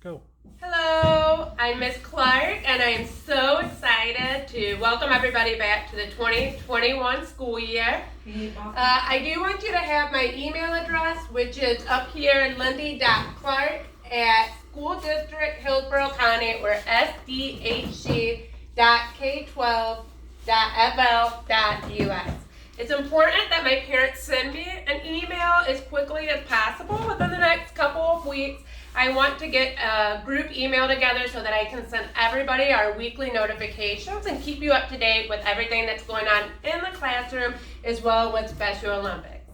Go. Hello, I'm Miss Clark, and I am so excited to welcome everybody back to the 2021 school year. I do want you to have my email address, which is up here, lindy.clark@schooldistrict Hillsborough County, or sdhc.k12.fl.us. It's important that my parents send me an email as quickly as possible within the next couple of weeks. I want to get a group email together so that I can send everybody our weekly notifications and keep you up to date with everything that's going on in the classroom as well with Special Olympics.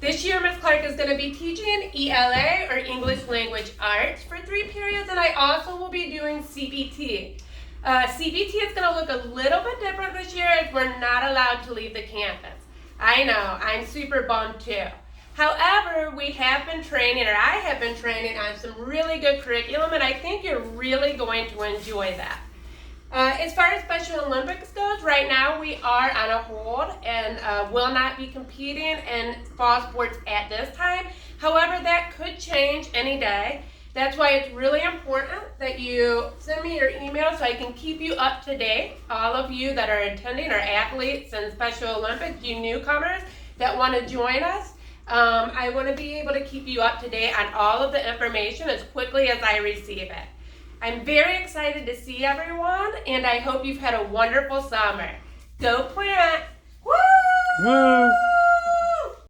This year, Ms. Clark is going to be teaching ELA, or English Language Arts, for 3 periods, and I also will be doing CBT. CBT is going to look a little bit different this year as we're not allowed to leave the campus. I know, I'm super bummed too. However, I have been training on some really good curriculum, and I think you're really going to enjoy that. As far as Special Olympics goes, right now we are on a hold and will not be competing in fall sports at this time. However, that could change any day. That's why it's really important that you send me your email so I can keep you up to date. All of you that are attending are athletes in Special Olympics, you newcomers that want to join us. I want to be able to keep you up to date on all of the information as quickly as I receive it. I'm very excited to see everyone, and I hope you've had a wonderful summer. Go Plant! Woo! Woo!